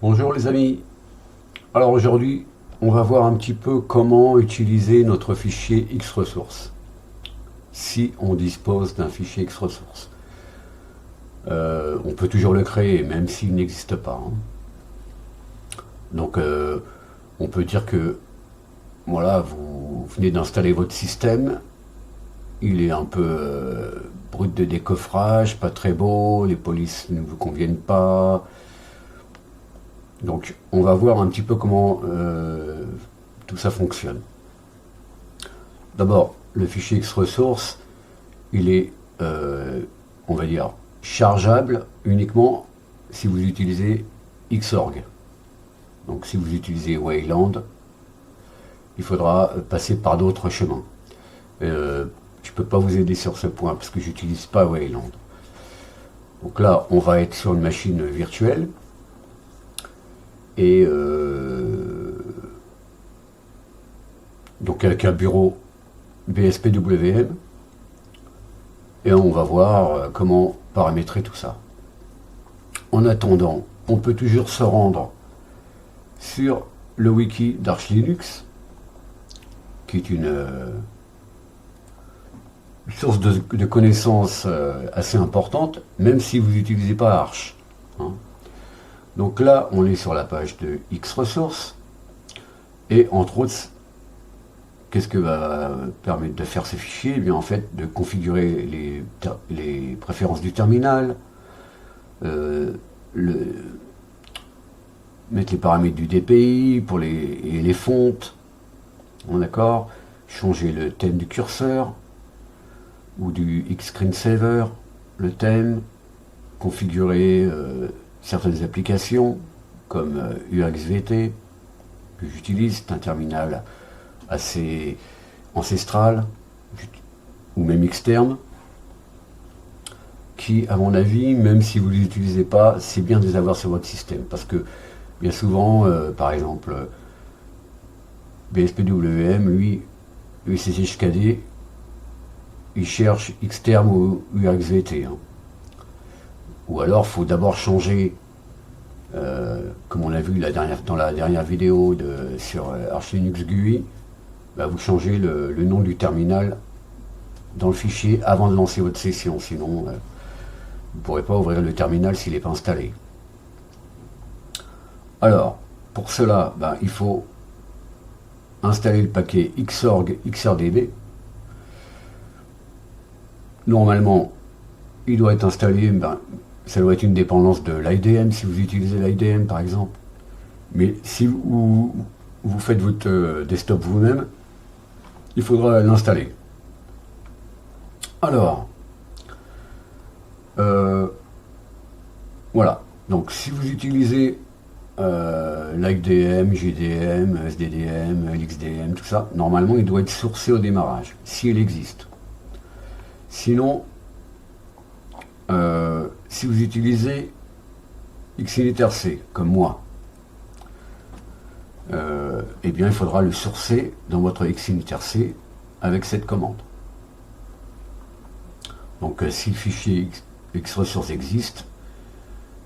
Bonjour les amis. Alors aujourd'hui, on va voir un petit peu comment utiliser notre fichier X-Ressources, si on dispose d'un fichier X-Ressources. On peut toujours le créer, même s'il n'existe pas, hein. Donc on peut dire que voilà, vous venez d'installer votre système, il est un peu brut de décoffrage, pas très beau, les polices ne vous conviennent pas. Donc on va voir un petit peu comment tout ça fonctionne. D'abord, le fichier X-Ressources, il est, on va dire, chargeable uniquement si vous utilisez Xorg. Donc si vous utilisez Wayland, il faudra passer par d'autres chemins. Je ne peux pas vous aider sur ce point parce que j'utilise pas Wayland. Donc là, on va être sur une machine virtuelle et donc avec un bureau BSPWM, et on va voir comment paramétrer tout ça. En attendant, on peut toujours se rendre sur le wiki d'Arch Linux, qui est une source de connaissances assez importante, même si vous n'utilisez pas Arch, hein. Donc là, on est sur la page de X-Ressources, et entre autres, qu'est-ce que va permettre de faire ces fichiers? Eh bien, en fait, de configurer les préférences du terminal, mettre les paramètres du DPI pour les fontes, d'accord, changer le thème du curseur ou du X-Screensaver, le thème, configurer certaines applications comme UXVT que j'utilise, c'est un terminal assez ancestral ou même externe qui, à mon avis, même si vous ne les utilisez pas, c'est bien de les avoir sur votre système parce que bien souvent, par exemple, BSPWM, lui, USSHKD, il cherche Xterm ou UXVT, hein. Ou alors, il faut d'abord changer, comme on a vu dans la dernière vidéo sur Arch Linux GUI, bah, vous changez le nom du terminal dans le fichier avant de lancer votre session, sinon vous ne pourrez pas ouvrir le terminal s'il n'est pas installé. Alors, pour cela, bah, il faut installer le paquet Xorg XRDB. Normalement, il doit être installé, ben, ça doit être une dépendance de l'IDM si vous utilisez l'IDM par exemple. Mais si vous faites votre desktop vous-même, il faudra l'installer. Alors, voilà. Donc si vous utilisez l'IDM, GDM, SDDM, LXDM, tout ça, normalement il doit être sourcé au démarrage, si il existe. Sinon, si vous utilisez Xiniterc, comme moi, eh bien il faudra le sourcer dans votre Xiniterc avec cette commande. Donc si le fichier X-Ressources existe,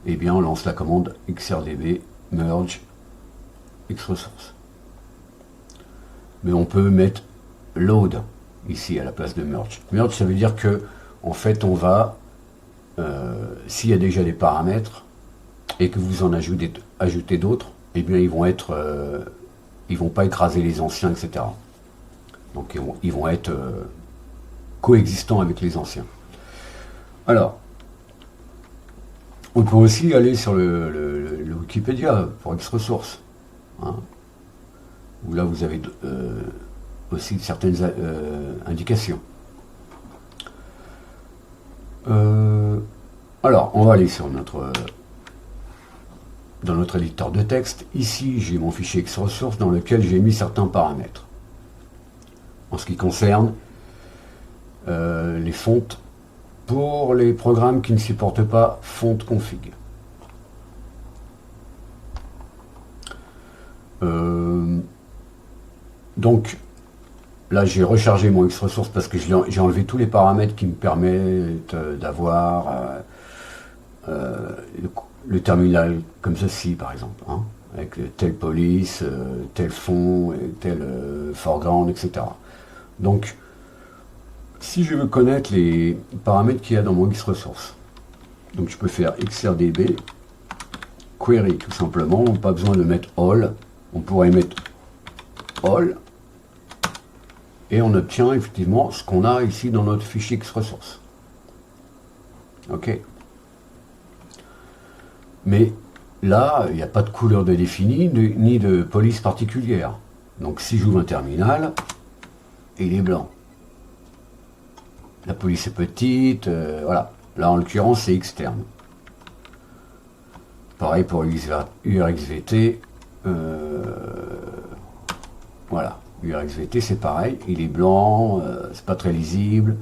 eh bien on lance la commande xrdb merge X-Ressources. Mais on peut mettre load ici à la place de merge. Merge, ça veut dire que en fait on va, s'il y a déjà des paramètres et que vous en ajoutez d'autres, eh bien ils vont pas écraser les anciens, etc. Donc ils vont être coexistants avec les anciens. Alors, on peut aussi aller sur le Wikipédia pour X-Ressources, hein, où là vous avez aussi certaines indications. Alors, on va aller sur dans notre éditeur de texte. Ici, j'ai mon fichier X-Ressources dans lequel j'ai mis certains paramètres. En ce qui concerne les fontes pour les programmes qui ne supportent pas fonte config. Donc, là, j'ai rechargé mon X-Ressources parce que j'ai enlevé tous les paramètres qui me permettent d'avoir le terminal comme ceci par exemple, hein, avec telle police, tel fond, tel foreground, etc. Donc, si je veux connaître les paramètres qu'il y a dans mon Xresource, donc je peux faire xrdb query tout simplement, pas besoin de mettre all, on pourrait mettre all, et on obtient effectivement ce qu'on a ici dans notre fichier Xresource. Ok. Mais là, il n'y a pas de couleur de définie, ni de police particulière. Donc si j'ouvre un terminal, il est blanc. La police est petite, voilà. Là, en l'occurrence, c'est externe. Pareil pour URXVT. Voilà. URXVT, c'est pareil. Il est blanc, c'est pas très lisible.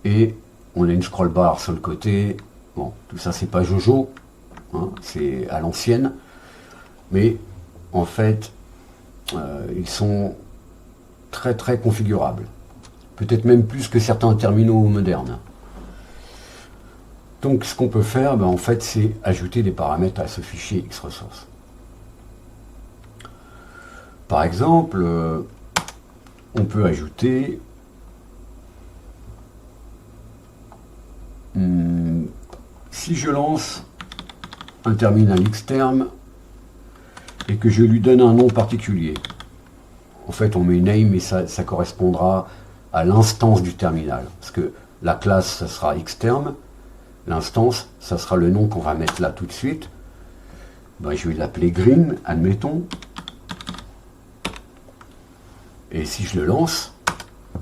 Et on a une scroll bar sur le côté. Bon, tout ça, c'est pas Jojo. Hein, c'est à l'ancienne. Mais, en fait, ils sont très très configurables. Peut-être même plus que certains terminaux modernes. Donc ce qu'on peut faire, en fait, c'est ajouter des paramètres à ce fichier Xresource. Par exemple, on peut ajouter si je lance un terminal externe et que je lui donne un nom particulier. En fait, on met name et ça correspondra à l'instance du terminal. Parce que la classe, ça sera externe. L'instance, ça sera le nom qu'on va mettre là tout de suite. Je vais l'appeler green, admettons. Et si je le lance,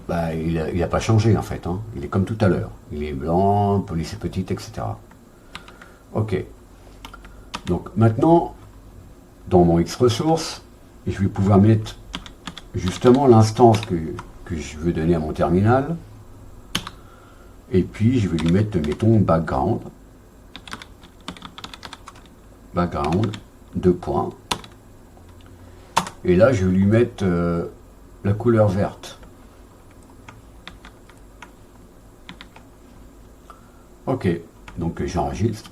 il n'a pas changé en fait. Hein. Il est comme tout à l'heure. Il est blanc, police est petite, etc. Ok. Donc maintenant, dans mon Xresource, je vais pouvoir mettre justement l'instance que je veux donner à mon terminal. Et puis je vais lui mettre, mettons, background. Background, 2 points. Et là, je vais lui mettre la couleur verte. Ok, donc j'enregistre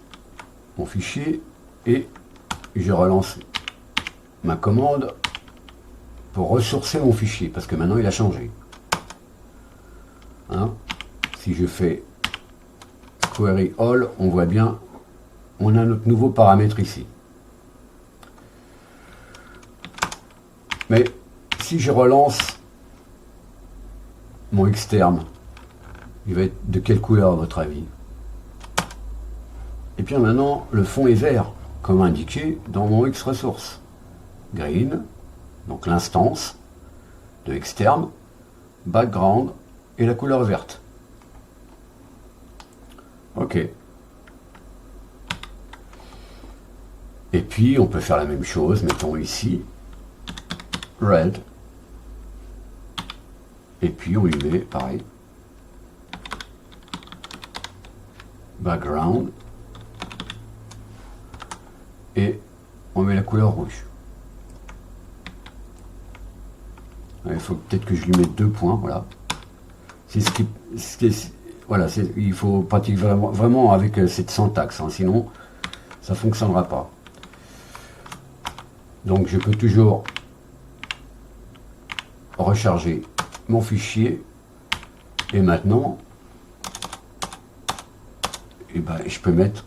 mon fichier et je relance ma commande pour ressourcer mon fichier, parce que maintenant il a changé. Hein? Si je fais query all, on voit bien, on a notre nouveau paramètre ici. Mais si je relance mon externe, il va être de quelle couleur à votre avis? Et bien maintenant, le fond est vert, comme indiqué dans mon Xresource. Green, donc l'instance de externe, background et la couleur verte. Ok. Et puis on peut faire la même chose, mettons ici red. Et puis on lui met pareil. Background. Et on met la couleur rouge. Il faut peut-être que je lui mette 2 points, voilà. C'est ce qui voilà, il faut pratiquer vraiment avec cette syntaxe, hein, sinon ça ne fonctionnera pas. Donc je peux toujours recharger mon fichier et maintenant je peux mettre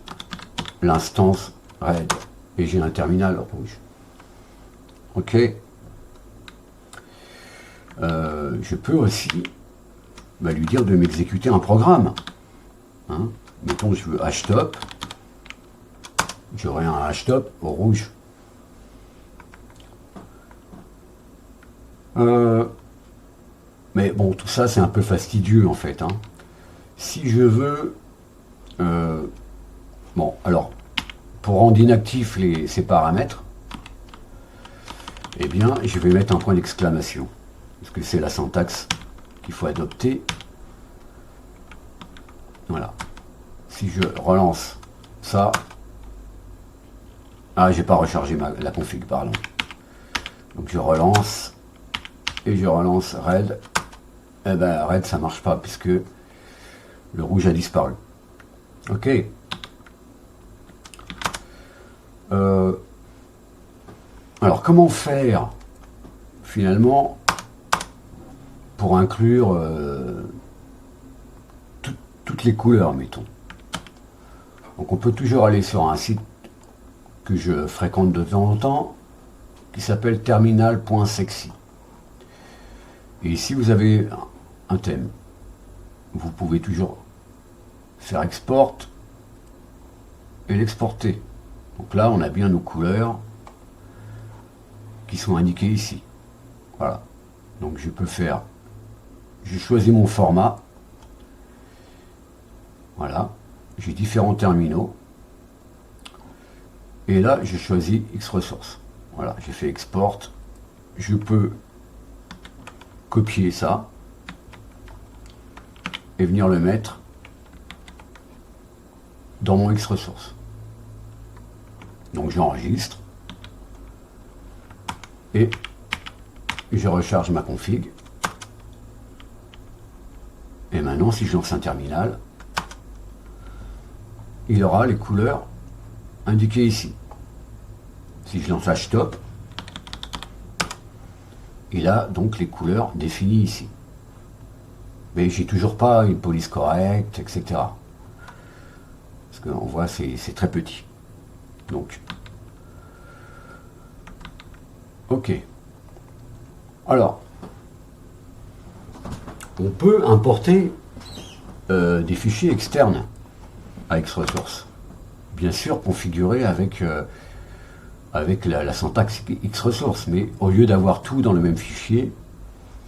l'instance red et j'ai un terminal rouge. Ok. Je peux aussi lui dire de m'exécuter un programme. Hein. Mettons, je veux htop. J'aurai un htop au rouge. Mais bon, tout ça, c'est un peu fastidieux, en fait. Hein. Si je veux... bon, alors, pour rendre inactifs ces paramètres, eh bien, je vais mettre un point d'exclamation. Parce que c'est la syntaxe qu'il faut adopter. Voilà. Si je relance ça... Ah, j'ai pas rechargé la config, pardon. Donc je relance... Et je relance red. Eh ben, red, ça marche pas, puisque le rouge a disparu. Ok. Alors comment faire finalement pour inclure toutes les couleurs, mettons. Donc on peut toujours aller sur un site que je fréquente de temps en temps, qui s'appelle terminal.sexy. Et ici vous avez un thème. Vous pouvez toujours faire export et l'exporter. Donc là on a bien nos couleurs qui sont indiquées ici. Voilà. Donc je peux faire, j'ai choisi mon format. Voilà. J'ai différents terminaux. Et là j'ai choisi X-Resource. Voilà, j'ai fait export. Je peux copier ça et venir le mettre dans mon X-Resource. Donc j'enregistre et je recharge ma config. Et maintenant, si je lance un terminal, il aura les couleurs indiquées ici. Si je lance Htop, il a donc les couleurs définies ici. Mais j'ai toujours pas une police correcte, etc. Parce qu'on voit c'est très petit. Donc, ok. Alors, on peut importer des fichiers externes à X-Resource. Bien sûr configurés avec la syntaxe X-Resource, mais au lieu d'avoir tout dans le même fichier,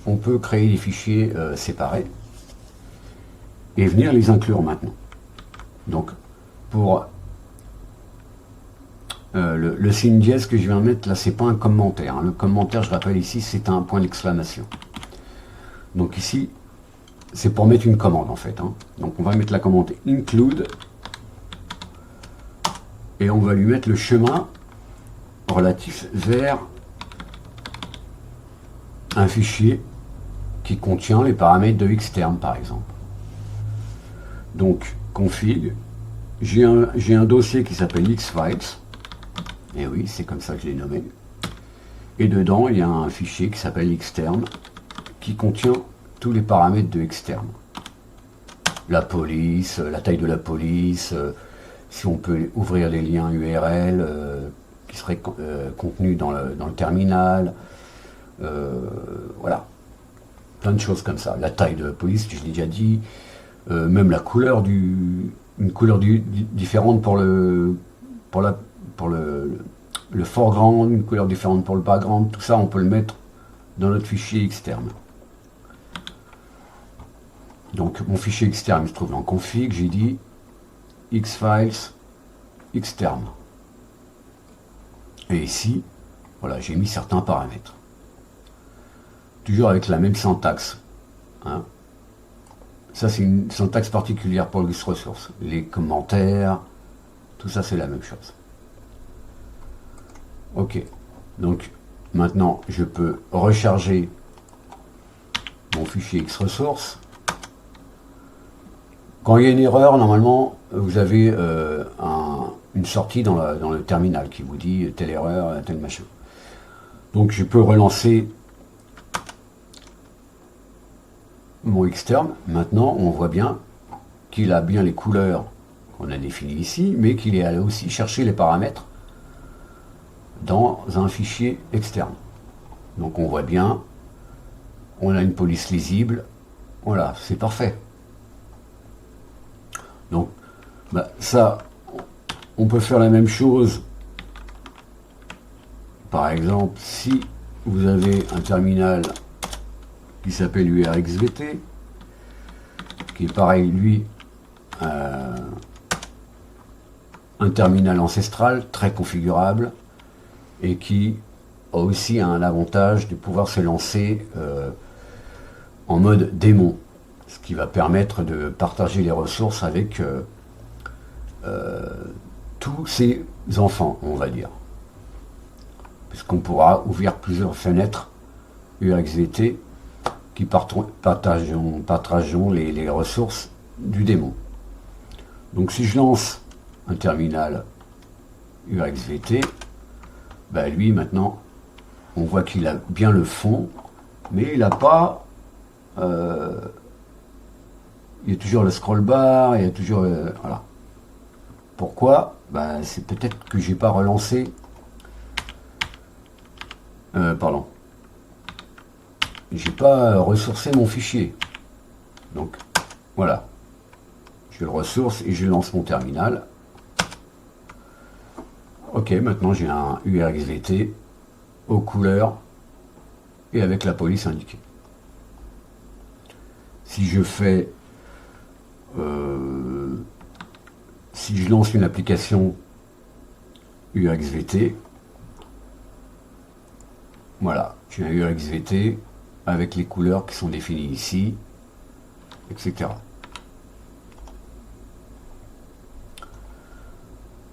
on peut créer des fichiers séparés et venir les inclure maintenant. Donc, pour le signe dièse que je viens de mettre, là, c'est pas un commentaire. Hein. Le commentaire, je rappelle ici, c'est un point d'exclamation. Donc ici, c'est pour mettre une commande, en fait. Hein. Donc on va mettre la commande include et on va lui mettre le chemin relatif vers un fichier qui contient les paramètres de Xterm, par exemple. Donc, config, j'ai un dossier qui s'appelle Xfiles, et oui, c'est comme ça que je l'ai nommé, et dedans, il y a un fichier qui s'appelle Xterm, qui contient tous les paramètres de Xterm. La police, la taille de la police, si on peut ouvrir les liens URL qui seraient contenus dans le terminal, voilà, plein de choses comme ça. La taille de la police, je l'ai déjà dit, même la couleur une couleur différente pour le foreground, une couleur différente pour le background, tout ça on peut le mettre dans notre fichier Xterm. Donc mon fichier Xterm se trouve dans config, j'ai dit Xfiles Xterm. Et ici, voilà, j'ai mis certains paramètres. Toujours avec la même syntaxe. Hein. Ça, c'est une syntaxe particulière pour X-Resource. Les commentaires, tout ça, c'est la même chose. Ok. Donc, maintenant, je peux recharger mon fichier X-Resource. Quand il y a une erreur, normalement, vous avez une sortie dans le terminal qui vous dit telle erreur, tel machin. Donc, je peux relancer mon Xterm. Maintenant, on voit bien qu'il a bien les couleurs qu'on a définies ici, mais qu'il est allé aussi chercher les paramètres dans un fichier externe. Donc on voit bien, on a une police lisible, voilà, c'est parfait. Donc ça, on peut faire la même chose. Par exemple, si vous avez un terminal qui s'appelle URXVT, qui est pareil, lui, un terminal ancestral très configurable et qui a aussi un avantage de pouvoir se lancer en mode démon, ce qui va permettre de partager les ressources avec tous ces enfants, on va dire, puisqu'on pourra ouvrir plusieurs fenêtres URXVT qui partageront les ressources du démon. Donc si je lance un terminal URXVT, bah lui maintenant, on voit qu'il a bien le fond, mais il n'a pas... il y a toujours le scroll bar, il y a toujours... voilà. Pourquoi? Bah, c'est peut-être que j'ai pas relancé... pardon. J'ai pas ressourcé mon fichier. Donc, voilà. Je le ressource et je lance mon terminal. Ok, maintenant j'ai un URXVT aux couleurs et avec la police indiquée. Si je fais... si je lance une application URXVT, voilà, j'ai un URXVT avec les couleurs qui sont définies ici, etc.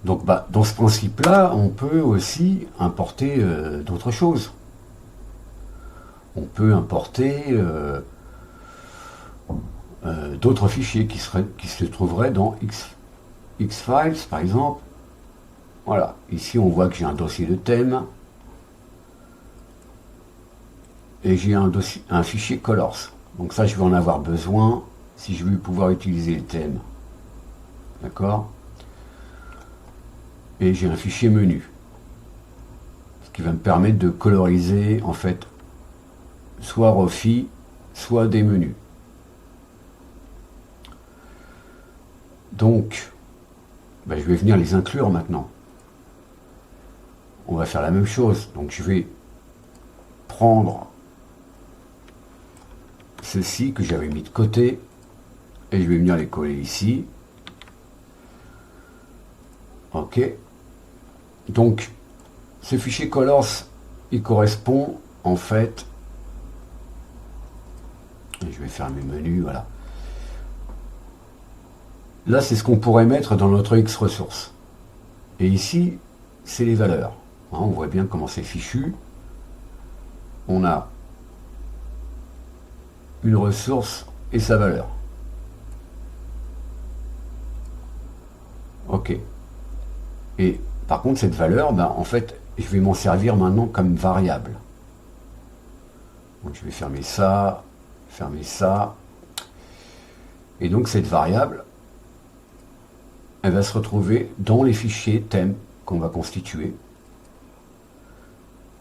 Donc bah, dans ce principe-là, on peut aussi importer d'autres choses. On peut importer d'autres fichiers qui se trouveraient dans Xfiles, par exemple. Voilà, ici on voit que j'ai un dossier de thème et j'ai un fichier colors. Donc ça, je vais en avoir besoin si je veux pouvoir utiliser le thème. D'accord? Et j'ai un fichier menu, ce qui va me permettre de coloriser en fait soit Rofi, soit des menus. Donc, ben, je vais venir les inclure maintenant. On va faire la même chose. Donc je vais prendre ceci que j'avais mis de côté et je vais venir les coller ici. Ok. Donc, ce fichier colors, il correspond en fait... Je vais faire mes menus, voilà. Là, c'est ce qu'on pourrait mettre dans notre X ressource. Et ici, c'est les valeurs. Hein, on voit bien comment c'est fichu. On a une ressource et sa valeur. Ok. Et par contre, cette valeur, ben, en fait, je vais m'en servir maintenant comme variable. Donc je vais fermer ça, fermer ça. Et donc cette variable, elle va se retrouver dans les fichiers thèmes qu'on va constituer.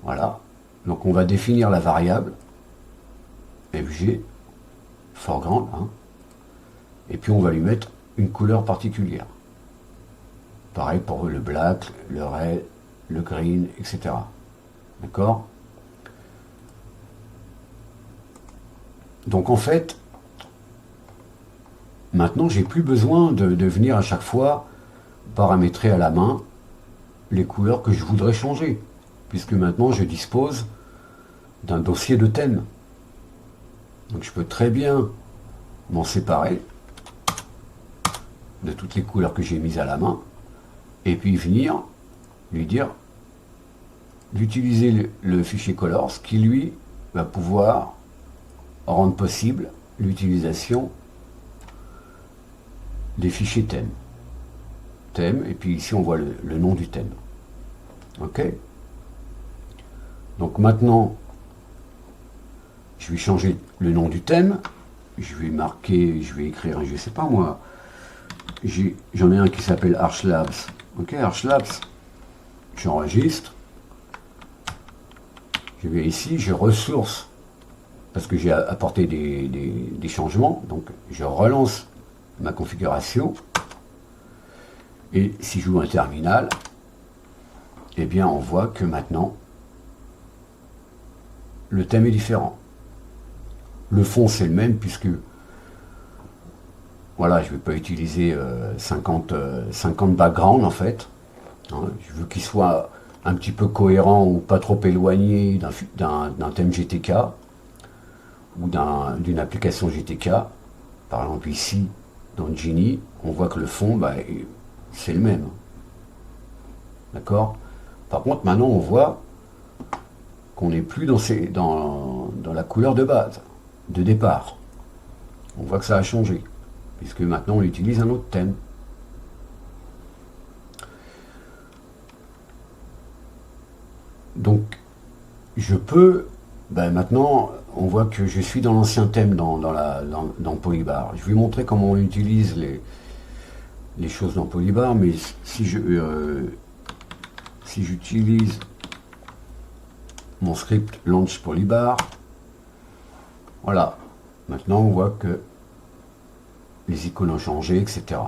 Voilà. Donc on va définir la variable FG, foreground, hein, et puis on va lui mettre une couleur particulière. Pareil pour le black, le red, le green, etc. D'accord? Donc en fait, maintenant j'ai plus besoin de venir à chaque fois paramétrer à la main les couleurs que je voudrais changer, puisque maintenant je dispose d'un dossier de thème. Donc je peux très bien m'en séparer de toutes les couleurs que j'ai mises à la main, et puis venir lui dire d'utiliser le fichier colors qui lui va pouvoir rendre possible l'utilisation des fichiers thème. Thème, et puis ici on voit le nom du thème. Ok? Donc maintenant, je vais changer le nom du thème. Je vais marquer, je vais écrire, je sais pas moi, j'en ai un qui s'appelle ArchLabs. Ok, ArchLabs, j'enregistre. Je vais ici, je ressource, parce que j'ai apporté des changements, donc je relance ma configuration. Et si je joue un terminal, eh bien on voit que maintenant, le thème est différent. Le fond c'est le même, puisque voilà, je ne vais pas utiliser 50 backgrounds en fait. Hein, je veux qu'il soit un petit peu cohérent ou pas trop éloigné d'un thème GTK ou d'une application GTK. Par exemple ici, dans Genie, on voit que le fond, bah, c'est le même. D'accord? Par contre, maintenant, on voit qu'on n'est plus dans la couleur de base, de départ. On voit que ça a changé, puisque maintenant, on utilise un autre thème. Donc je peux, maintenant on voit que je suis dans l'ancien thème dans Polybar. Je vais vous montrer comment on utilise les choses dans Polybar, mais si j'utilise mon script launch Polybar, voilà, maintenant on voit que les icônes ont changé, etc.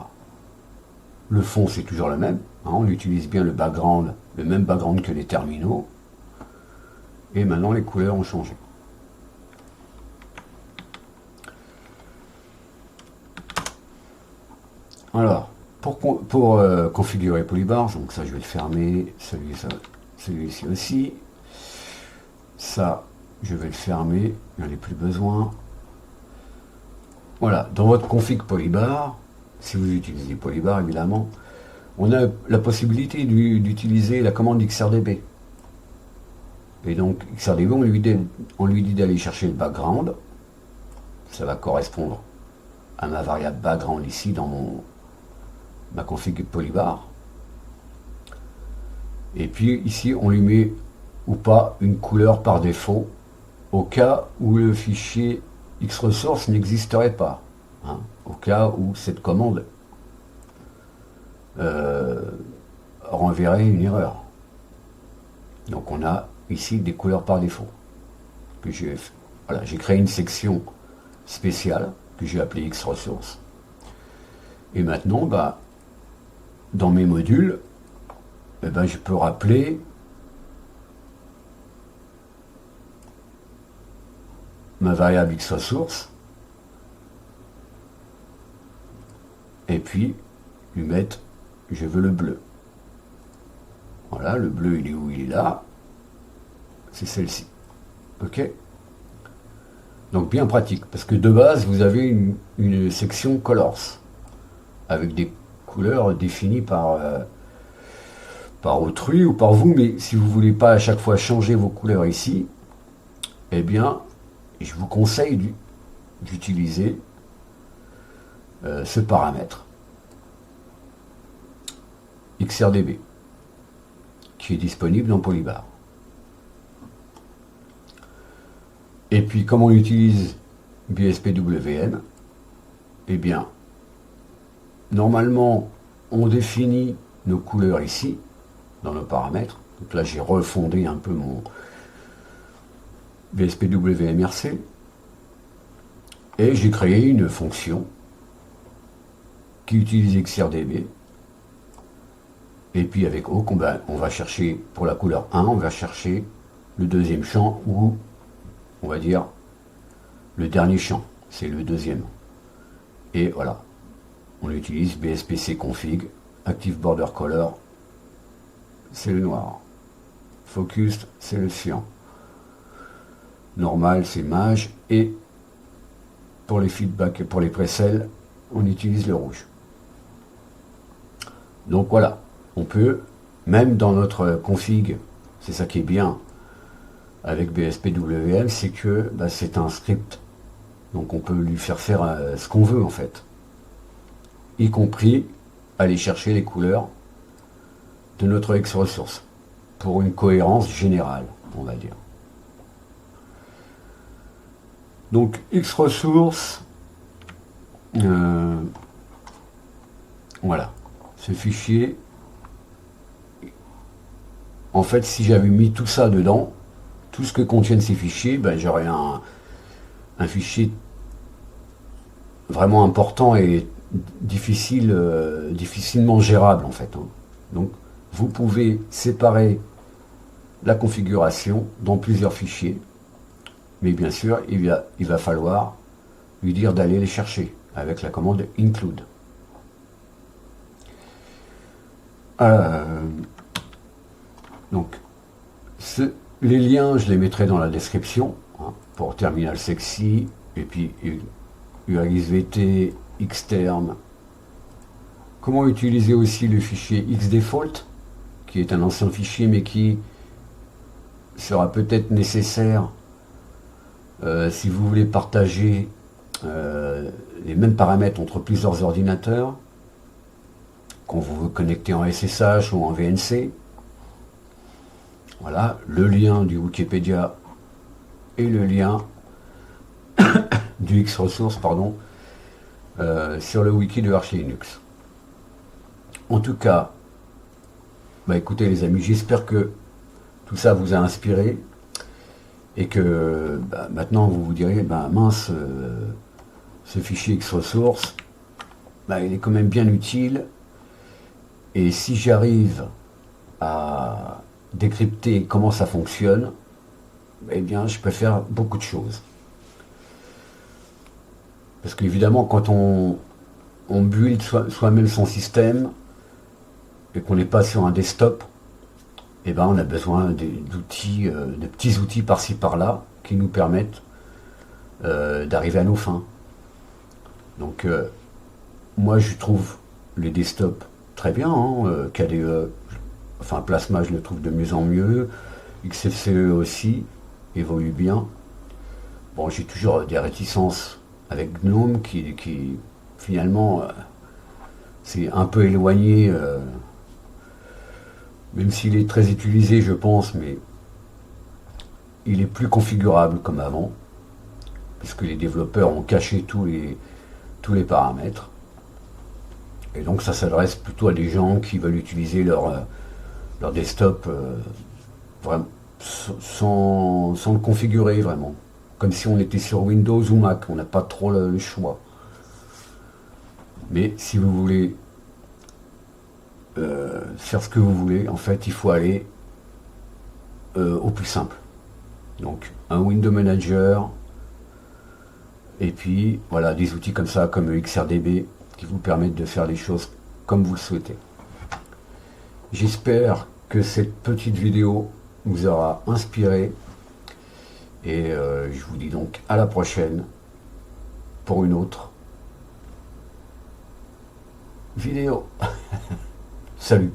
Le fond c'est toujours le même, hein, on utilise bien le background, le même background que les terminaux, et maintenant les couleurs ont changé. Alors, pour configurer Polybar, donc ça je vais le fermer, celui-ci aussi, ça je vais le fermer, j'en ai plus besoin. Voilà, dans votre config Polybar, si vous utilisez Polybar évidemment, on a la possibilité d'utiliser la commande XRDB. Et donc XRDB, on lui dit d'aller chercher le background, ça va correspondre à ma variable background ici dans ma config Polybar. Et puis ici on lui met ou pas une couleur par défaut au cas où le fichier Xresource n'existerait pas, hein, au cas où cette commande renverrait une erreur. Donc on a ici des couleurs par défaut. Voilà, j'ai créé une section spéciale que j'ai appelée Xresource. Et maintenant, dans mes modules, je peux rappeler ma variable Xresource et puis lui mettre je veux le bleu. Voilà, le bleu il est où? Il est là. C'est celle-ci. Ok? Donc bien pratique, parce que de base vous avez une section colors avec des couleurs définies par autrui ou par vous, mais si vous ne voulez pas à chaque fois changer vos couleurs ici, eh bien je vous conseille d'utiliser ce paramètre XRDB qui est disponible dans Polybar. Et puis comment on utilise BSPWM? Eh bien normalement on définit nos couleurs ici dans nos paramètres. Donc là j'ai refondé un peu mon BSPWMRC et j'ai créé une fonction qui utilise XRDB. Et puis avec Oak, on va chercher pour la couleur 1, on va chercher le deuxième champ, ou on va dire le dernier champ, c'est le deuxième. Et voilà, on utilise BSPC config, Active Border Color, c'est le noir, Focus, c'est le cyan, normal, c'est mage, et pour les feedbacks et pour les presets, on utilise le rouge. Donc voilà, on peut, même dans notre config, c'est ça qui est bien avec BSPWM, c'est que c'est un script. Donc on peut lui faire ce qu'on veut en fait. Y compris aller chercher les couleurs de notre Xresource pour une cohérence générale, on va dire. Donc Xresource, voilà, ce fichier. En fait, si j'avais mis tout ça dedans, tout ce que contiennent ces fichiers, j'aurais un fichier vraiment important et difficilement gérable en fait. Hein. Donc, vous pouvez séparer la configuration dans plusieurs fichiers, mais bien sûr, il va falloir lui dire d'aller les chercher avec la commande include. Donc, les liens, je les mettrai dans la description, hein, pour Terminal Sexy, et puis UXVT, Xterm. Comment utiliser aussi le fichier Xdefault, qui est un ancien fichier, mais qui sera peut-être nécessaire si vous voulez partager les mêmes paramètres entre plusieurs ordinateurs, quand vous vous connectez en SSH ou en VNC. Voilà, le lien du Wikipédia et le lien du Xresource, pardon, sur le wiki de Arch Linux. En tout cas, bah écoutez les amis, j'espère que tout ça vous a inspiré et que bah, maintenant vous vous direz, bah mince, ce fichier Xresource, bah, il est quand même bien utile, et si j'arrive à décrypter comment ça fonctionne, eh bien je peux faire beaucoup de choses. Parce qu'évidemment quand on build soi-même son système et qu'on n'est pas sur un desktop, eh ben on a besoin d'outils, de petits outils par-ci par-là qui nous permettent d'arriver à nos fins. Donc moi je trouve les desktops très bien, hein, KDE, enfin Plasma je le trouve de mieux en mieux, XFCE aussi évolue bien. Bon, j'ai toujours des réticences avec GNOME qui finalement c'est un peu éloigné, même s'il est très utilisé je pense, mais il est plus configurable comme avant, puisque les développeurs ont caché tous les paramètres. Et donc ça s'adresse plutôt à des gens qui veulent utiliser leur desktop vraiment, sans le configurer vraiment. Comme si on était sur Windows ou Mac, on n'a pas trop le choix. Mais si vous voulez faire ce que vous voulez, en fait il faut aller au plus simple. Donc un Window Manager, et puis voilà, des outils comme ça, comme XRDB, qui vous permettent de faire les choses comme vous le souhaitez. J'espère que cette petite vidéo vous aura inspiré, et je vous dis donc à la prochaine pour une autre vidéo. Salut.